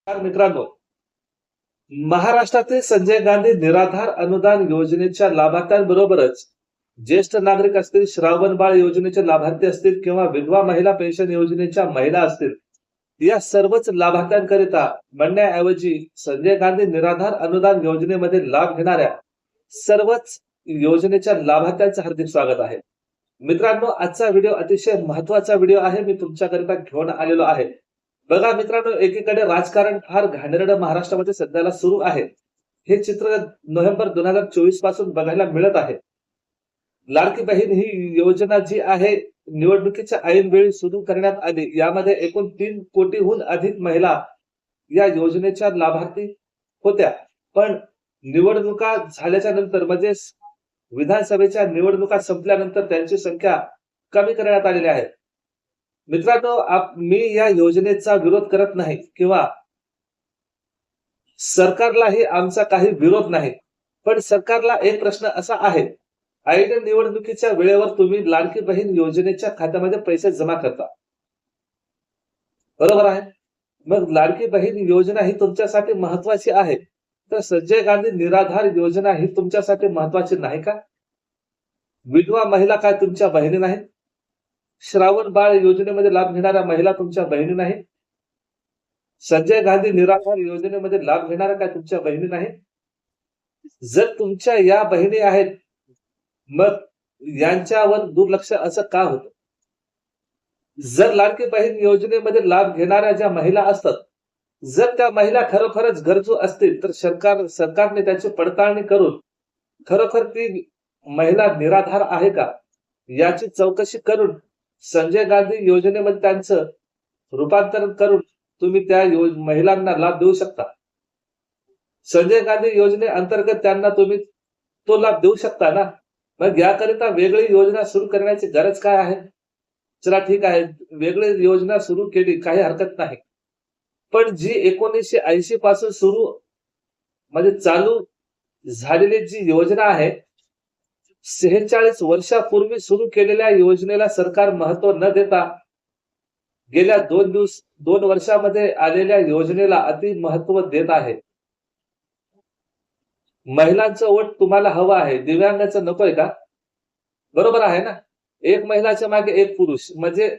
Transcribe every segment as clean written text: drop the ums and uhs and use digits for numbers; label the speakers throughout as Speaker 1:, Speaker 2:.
Speaker 1: नमस्कार मित्रांनो, महाराष्ट्रातील संजय गांधी निराधार अनुदान योजनेच्या लाभार्थ्यांबरोबरच ज्येष्ठ नागरिक असतील, श्रावण बाळ योजनेचे लाभार्थी असतील किंवा विधवा महिला पेन्शन योजनेच्या महिला असतील, या सर्वच लाभार्थ्यांकरिता म्हणण्याऐवजी संजय गांधी निराधार अनुदान योजनेमध्ये लाभ घेणाऱ्या सर्वच योजनेच्या लाभार्थ्यांचं हार्दिक स्वागत आहे. मित्रांनो, आजचा व्हिडिओ अतिशय महत्वाचा व्हिडिओ आहे. मी तुमच्याकरिता घेऊन आलेलो आहे. बघा मित्रांनो, एकीकडे राजकारण फार घाणेरडं महाराष्ट्रामध्ये सध्याला सुरू आहे. हे चित्र नोव्हेंबर 2024 पासून बघायला मिळत आहे. लाडकी बहीण ही योजना जी आहे निवडणुकीच्या ऐन वेळी सुरू करण्यात आली. यामध्ये एकूण 3 कोटीहून अधिक महिला या योजनेच्या लाभार्थी होत्या. पण निवडणुका झाल्याच्या नंतर म्हणजे विधानसभेच्या निवडणुका संपल्यानंतर त्यांची संख्या कमी करण्यात आलेली आहे. मित्रांनो, मी या योजनेचा विरोध करत नाही किंवा सरकारलाही आमचा काही विरोध नाही. पण सरकारला एक प्रश्न असा आहे, ऐन निवडणुकीच्या वेळेवर तुम्ही लाडकी बहीण योजनेच्या खात्यामध्ये पैसे जमा करता, बरोबर आहे. मग लाडकी बहीण योजना ही तुमच्यासाठी महत्वाची आहे, तर संजय गांधी निराधार योजना ही तुमच्यासाठी महत्वाची नाही का? विधवा महिला काय तुमच्या बहिणी नाहीत? श्रावण बाळ योजनेमध्ये लाभ घेणाऱ्या महिला तुमच्या बहिणी नाहीत? संजय गांधी निराधार योजनेमध्ये लाभ घेणाऱ्या काय तुमच्या बहिणी नाहीत? जर तुमच्या या बहिणी आहेत, मग यांच्यावर दुर्लक्ष असं का होतं? जर लाडकी बहीण योजनेमध्ये लाभ घेणाऱ्या ज्या महिला असतात, जर त्या महिला खरोखरच गरजू असतील, तर सरकारने त्याची पडताळणी करून खरोखर ती महिला निराधार आहे का याची चौकशी करून संजय गांधी योजनेमध्ये त्यांचं रूपांतरण करून तुम्ही त्या महिलांना लाभ देऊ शकता. संजय गांधी योजनेअंतर्गत त्यांना तुम्ही तो लाभ देऊ शकता ना. मग याकरिता वेगळी योजना सुरू करण्याची गरज काय आहे? चला ठीक आहे, वेगळी योजना सुरू केली, काही हरकत नाही. पण जी 1980 पासून सुरू म्हणजे चालू झालेली जी योजना आहे, 46 वर्षापूर्वी सुरू केलेल्या योजनेला सरकार महत्व न देता गेल्या 2 वर्षामध्ये आलेल्या योजनेला अति महत्व देत आहे. महिलांचं वोट तुम्हाला हवं आहे, दिव्यांगाचं नकोय का? बरोबर आहे ना. एक महिलाच्या मागे एक पुरुष म्हणजे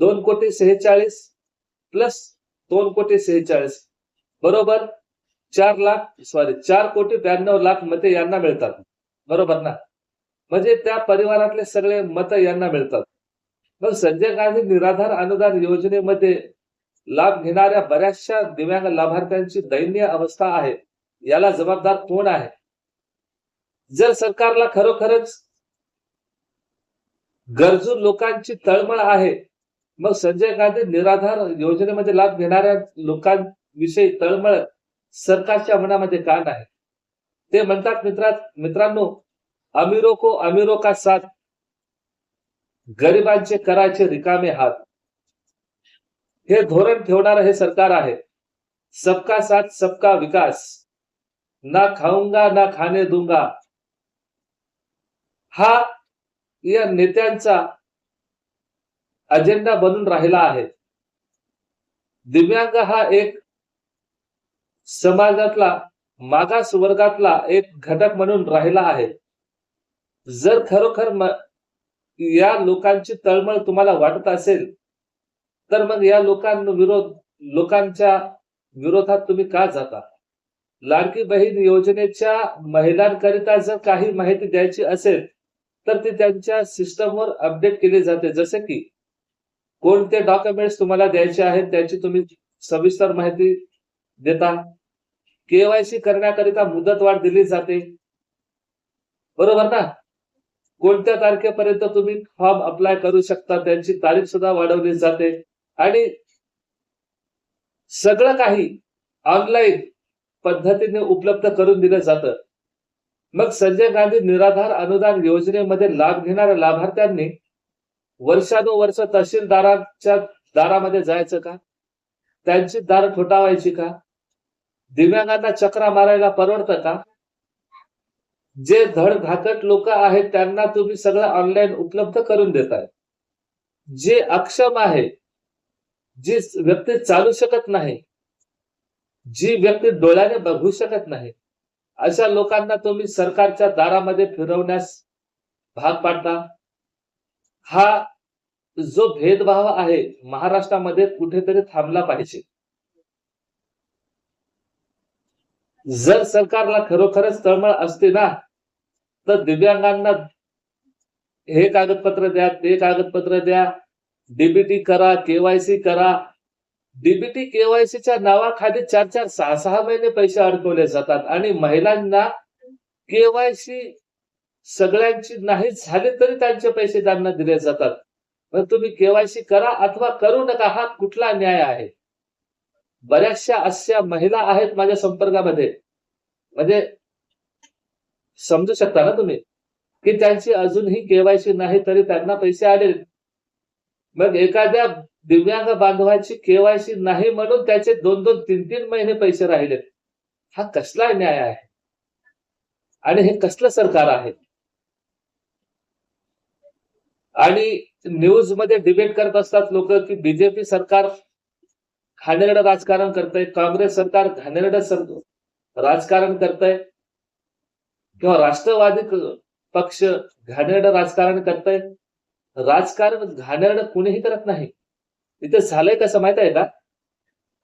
Speaker 1: 2,46,00,000 प्लस 2,46,00,000 बरोबर 4,92,00,000 मते यांना मिळतात, बरोबर ना. म्हणजे त्या परिवारातले सगळे मत यांना मिळतात. मग संजय गांधी निराधार अनुदान योजनेमध्ये लाभ घेणाऱ्या बऱ्याचशा दिव्यांग लाभार्थ्यांची दयनीय अवस्था आहे. याला जबाबदार कोण आहे? जर सरकारला खरोखरच गरजू लोकांची तळमळ आहे, मग संजय गांधी निराधार योजनेमध्ये लाभ घेणाऱ्या लोकांविषयी तळमळ सरकारच्या मनामध्ये का नाही? ते म्हणतात मित्रांनो, अमीरों को अमीरों का साथ, गरिबांचे करायचे रिकामे हात. हे धोरण ठेवणारं हे सरकार आहे. सबका साथ सबका विकास, ना खाऊंगा ना खाने दूंगा, हा या नेत्यांचा अजेंडा बनून राहिला आहे. दिव्यांग हा एक समाजातला मागास वर्गातला एक घटक म्हणून राहिला आहे. जर खरोखर या लोकांची तळमळ तुम्हाला वाटत असेल, तर मग या लोकांच्या विरोधात तुम्ही का जाता? लाडकी बहीण योजनेच्या महिलांकरिता जर काही माहिती द्यायची असेल, तर ती त्यांच्या सिस्टमवर अपडेट केली जाते. जसे की कोणते डॉक्युमेंट्स तुम्हाला द्यायचे आहेत त्याची तुम्ही सविस्तर माहिती देता. केवायसी करण्याकरिता मुदतवाढ दिली जाते, बरोबर ना. कोणत्या तारखेपर्यंत तुम्ही फॉर्म अप्लाय करू शकता त्यांची तारीख सुद्धा वाढवली जाते आणि सगळं काही ऑनलाईन पद्धतीने उपलब्ध करून दिलं जातं. मग संजय गांधी निराधार अनुदान योजनेमध्ये लाभ घेणाऱ्या लाभार्थ्यांनी वर्षानुवर्ष तहसीलदाराच्या दारामध्ये जायचं का? त्यांची दार ठोठावायची का? दिव्यांगांना चक्रा मारायला परवडतं का? जे धडधाकट लोक आहेत त्यांना तुम्ही सगळं ऑनलाईन उपलब्ध करून देताय. जे अक्षम आहे, जी व्यक्ती चालू शकत नाही, जी व्यक्ती डोळ्याने बघू शकत नाही अशा लोकांना तुम्ही सरकारच्या दारामध्ये फिरवण्यास भाग पाडता. हा जो भेदभाव आहे महाराष्ट्रामध्ये कुठेतरी थांबला पाहिजे. जर सरकारला खरोखरच तळमळ असते ना, तर दिव्यांगांना हे कागदपत्र द्या, ते कागदपत्र द्या, डीबीटी करा, केवायसी करा. डीबीटी केवायसीच्या नावाखाली 4-4, 6-6 महिने पैसे अडकवले जातात आणि महिलांना केवायसी सगळ्यांची नाही झाली तरी त्यांचे पैसे त्यांना दिले जातात. पण तुम्ही केवायसी करा अथवा करू नका, हा कुठला न्याय आहे? बऱ्याचशा अशा महिला आहेत माझ्या संपर्कामध्ये, म्हणजे समजू शकता ना तुम्ही, की त्यांची अजूनही केवायसी नाही तरी त्यांना पैसे आले. मग एखाद्या दिव्यांग बांधवाची केवायसी नाही म्हणून त्याचे 2-2, 3-3 महिने पैसे राहिलेत. हा कसला न्याय आहे? आणि हे कसलं सरकार आहे? आणि न्यूज मध्ये डिबेट करत असतात लोक, की बीजेपी सरकार घाणेरडं राजकारण करतंय, काँग्रेस सरकार घाणेरडं राजकारण करतंय, किंवा राष्ट्रवादी पक्ष घाणेरडं राजकारण करतंय. राजकारण घाणेरडं कुणीही करत नाही. इथे झालंय कसं माहित आहे का?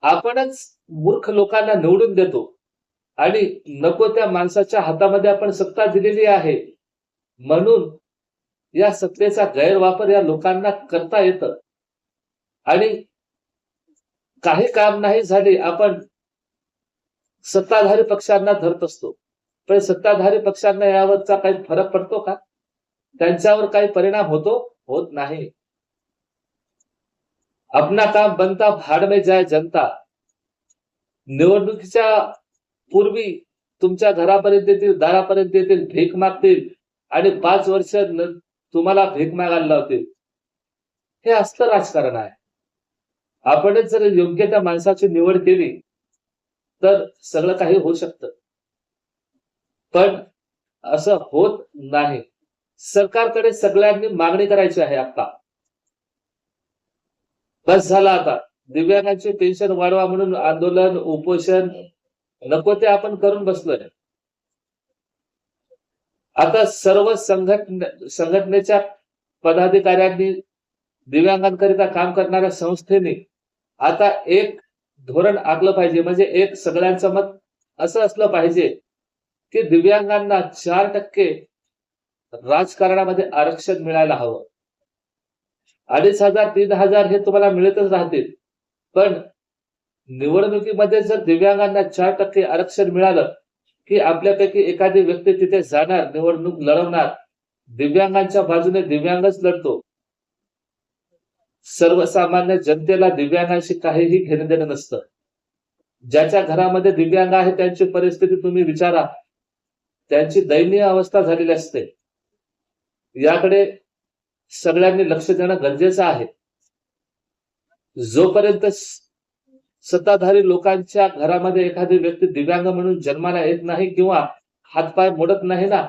Speaker 1: आपणच मूर्ख लोकांना निवडून देतो आणि नको त्या माणसाच्या हातामध्ये आपण सत्ता दिलेली आहे म्हणून या सत्तेचा गैरवापर या लोकांना करता येतं. आणि काही काम नाही झाले आपण सत्ताधारी पक्षांना धरत असतो. पण सत्ताधारी पक्षांना यावरचा काही फरक पडतो का? त्यांच्यावर काही परिणाम होतो? होत नाही. अपना काम बनता भाड में जाए जनता. निवडणुकीच्या पूर्वी तुमच्या घरापर्यंत येतील, दारापर्यंत येतील, भीक मागतील आणि 5 वर्ष तुम्हाला भीक मागायला लावतील. हे असलं राजकारण आहे. आपणच जर योग्य त्या माणसाची निवड केली तर सगळं काही होऊ शकतं. पण असं होत नाही. सरकारकडे सगळ्यांनी मागणी करायची आहे आता. बस झालं आता. दिव्यांगांची पेन्शन वाढवा म्हणून आंदोलन, उपोषण नको ते आपण करून बसलोय. आता सर्व संघटनेच्या पदाधिकाऱ्यांनी, दिव्यांगांकरिता काम करणाऱ्या संस्थेने आता एक धोरण आखलं पाहिजे. म्हणजे एक सगळ्यांचं मत असं असलं पाहिजे की दिव्यांगांना 4% राजकारणामध्ये आरक्षण मिळायला हवं. 2,500, 3,000 हे तुम्हाला मिळतच राहतील. पण निवडणुकीमध्ये जर दिव्यांगांना 4% आरक्षण मिळालं की आपल्यापैकी एखादी व्यक्ती तिथे जाणार, निवडणूक लढवणार. दिव्यांगांच्या बाजूने दिव्यांगच लढतो. सर्वसामान्य जनतेला दिव्यांगांशी काहीही घेणं देणं नसतं. ज्याच्या घरामध्ये दिव्यांग आहे त्यांची परिस्थिती तुम्ही विचारा. त्यांची दयनीय अवस्था झालेली असते. याकडे सगळ्यांनी लक्ष देणं गरजेचं आहे. जोपर्यंत सत्ताधारी लोकांच्या घरामध्ये एखादी व्यक्ती दिव्यांग म्हणून जन्माला येत नाही किंवा हातपाय मोडत नाही ना,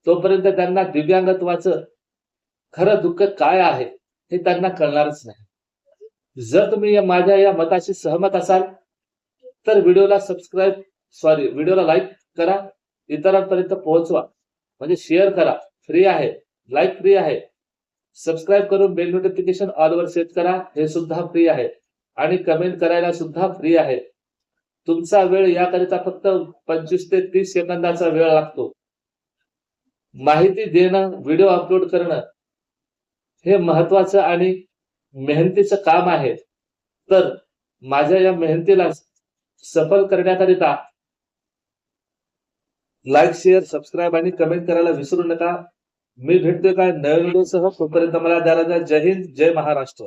Speaker 1: तोपर्यंत त्यांना दिव्यांगत्वाचं खरं दुःख काय आहे हे त्यांना कळणारच नाही. जर तुम्ही माझ्या या मताशी सहमत असाल तर व्हिडिओला लाईक करा, इतरांपर्यंत पोहोचवा. म्हणजे शेअर करा, फ्री आहे, लाईक फ्री आहे. सबस्क्राईब करून बेल नोटिफिकेशन ऑलवर सेट करा, हे सुद्धा फ्री आहे. आणि कमेंट करायला सुद्धा फ्री आहे. तुमचा वेळ याकरिता फक्त 25 ते 30 सेकंदाचा वेळ लागतो. माहिती देणं, व्हिडिओ अपलोड करणं हे महत्वाचं आणि मेहनतीचं काम आहे. तर माझ्या या मेहनतीला सफल करण्याकरिता लाईक, शेअर, सबस्क्राईब आणि कमेंट करायला विसरू नका. मी भेटतोय काय नवीन व्हिडिओसह. तोपर्यंत मला द्यायला द्या. जय हिंद, जय महाराष्ट्र.